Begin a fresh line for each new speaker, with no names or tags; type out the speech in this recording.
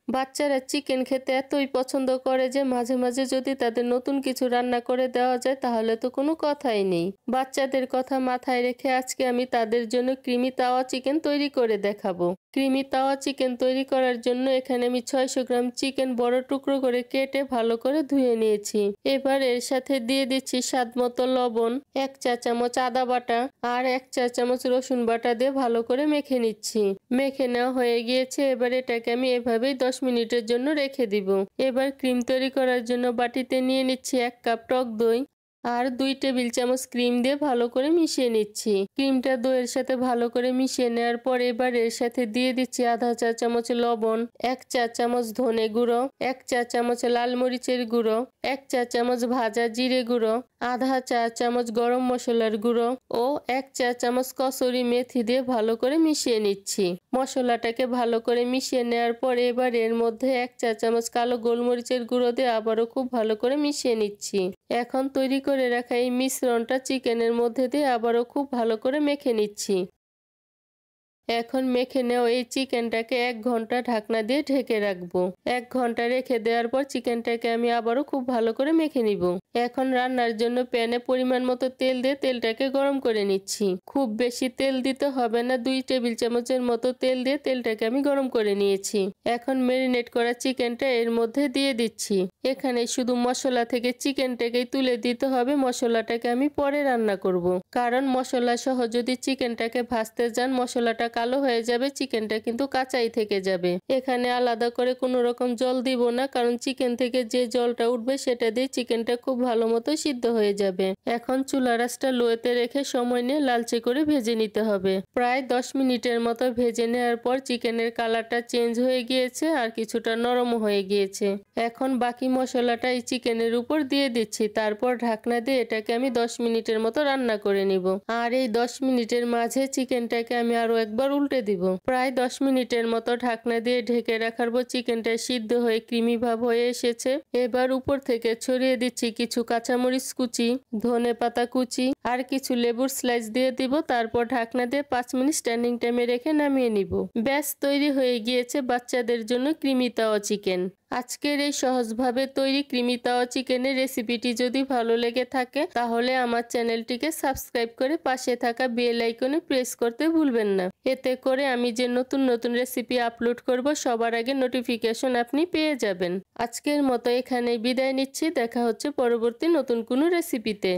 বাচ্চারা চিকেন খেতে এতই পছন্দ করে যে মাঝে মাঝে যদি তাদের নতুন কিছু রান্না করে দেওয়া যায় তাহলে তো কোনো কথাই নেই। বাচ্চাদের কথা মাথায় রেখে আজকে আমি তাদের জন্য ক্রিমি তাওয়া চিকেন তৈরি করে দেখাবো। ক্রিমি তাওয়া চিকেন তৈরি করার জন্য এখানে আমি 600 গ্রাম চিকেন বড় টুকরো করে কেটে ভালো করে ধুয়ে নিয়েছি। এবার এর সাথে দিয়ে দিচ্ছি স্বাদ মতো লবণ, 1 চা চামচ আদা বাটা আর 1 চা চামচ রসুন বাটা দিয়ে ভালো করে মেখে নিচ্ছি। মেখে নেওয়া হয়ে গিয়েছে। এবার এটাকে আমি এভাবেই 10 মিনিটের জন্য রেখে দিব। এবার ক্রিম তৈরি করার জন্য বাটিতে নিয়ে নিচ্ছি 1 কাপ টক দই আর 2 টেবিল চামচ ক্রিম দিয়ে ভালো করে মিশিয়ে নিচ্ছি। ক্রিমটা দইয়ের সাথে ভালো করে মিশিয়ে নেওয়ার পর এবার এর সাথে দিয়ে দিচ্ছি আধা চা চামচ লবণ, 1 চা চামচ ধনে গুঁড়ো, 1 চা চামচ লাল মরিচের গুঁড়ো, 1 চা চামচ ভাজা জিরে গুঁড়ো, আধা চা চামচ গরম মশলার গুঁড়ো ও 1 চা চামচ কসুরি মেথি দিয়ে ভালো করে মিশিয়ে নিচ্ছি। মশলাটাকে ভালো করে মিশিয়ে নেওয়ার পর এবার এর মধ্যে 1 চা চামচ কালো গোলমরিচের গুঁড়ো দিয়ে আবারও খুব ভালো করে মিশিয়ে নিচ্ছি। এখন তৈরি করে রাখা এই মিশ্রণটা চিকেনের মধ্যে দিয়ে আবারও খুব ভালো করে মেখে নিচ্ছি। এখন মেখে নেওয়া এই চিকেনটাকে 1 ঘন্টা ঢাকনা দিয়ে ঢেকে রাখবো। 1 ঘন্টা রেখে দেওয়ার পর চিকেনটাকে আমি আবারও খুব ভালো করে মেখে নিব। এখন রান্নার জন্য প্যানে পরিমাণ মতো তেল দিয়ে তেলটাকে গরম করে নিচ্ছি। খুব বেশি তেল দিতে হবে না, 2 টেবিল চামচের মতো তেল দিয়ে তেলটাকে আমি গরম করে নিয়েছি। এখন ম্যারিনেট করা চিকেনটা এর মধ্যে দিয়ে দিচ্ছি। এখানে শুধু মশলা থেকে চিকেনটাকেই তুলে দিতে হবে, মশলাটাকে আমি পরে রান্না করব। কারণ মশলা সহ যদি চিকেনটাকে ভাজতে যান মশলাটা কালো হয়ে যাবে, চিকেনটা কিন্তু কাঁচাই থেকে যাবে। এখানে আলাদা করে কোনো রকম জল দিব না, কারণ চিকেন থেকে যে জলটা উঠবে সেটা দিয়ে চিকেনটা খুব ভালো মতো সিদ্ধ হয়ে যাবে। এখন চুলার আঁচটা লোতে রেখে সময় নিয়ে লালচে করে ভেজে নিতে হবে। প্রায় 10 মিনিটের মতো ভেজে নেওয়ার পর চিকেনের কালারটা চেঞ্জ হয়ে গিয়েছে আর কিছুটা নরম হয়ে গিয়েছে। এখন বাকি মশলাটা এই চিকেনের উপর দিয়ে দিচ্ছি। তারপর ঢাকনা দিয়ে এটাকে আমি 10 মিনিটের মতো রান্না করে নিব। আর এই 10 মিনিটের মাঝে চিকেনটাকে আমি আরো একবার উল্টে দিব। প্রায় 10 মিনিটের মতো ঢাকনা দিয়ে ঢেকে রাখার পর চিকেনটা সিদ্ধ হয়ে ক্রিমি ভাব হয়ে এসেছে। এবার উপর থেকে ছড়িয়ে দিচ্ছি কিছু কাঁচামরিচ কুচি, ধনে পাতা কুচি আর কিছু লেবুর স্লাইস দিয়ে দিব। তারপর ঢাকনা দিয়ে 5 মিনিট স্ট্যান্ডিং টাইমে রেখে নামিয়ে নিব। ব্যাস তৈরি হয়ে গিয়েছে বাচ্চাদের জন্য ক্রিমি তাওয়া চিকেন। আজকের এই সহজভাবে তৈরি ক্রিমি তাওয়া চিকেনের রেসিপিটি যদি ভালো লেগে থাকে তাহলে আমার চ্যানেলটিকে সাবস্ক্রাইব করে পাশে থাকা বেল আইকনে প্রেস করতে ভুলবেন না। এতে করে আমি যে নতুন নতুন রেসিপি আপলোড করব সবার আগে নোটিফিকেশন আপনি পেয়ে যাবেন। আজকের মতো এখানেই বিদায় নিচ্ছি। দেখা হচ্ছে পরবর্তী নতুন কোনো রেসিপিতে।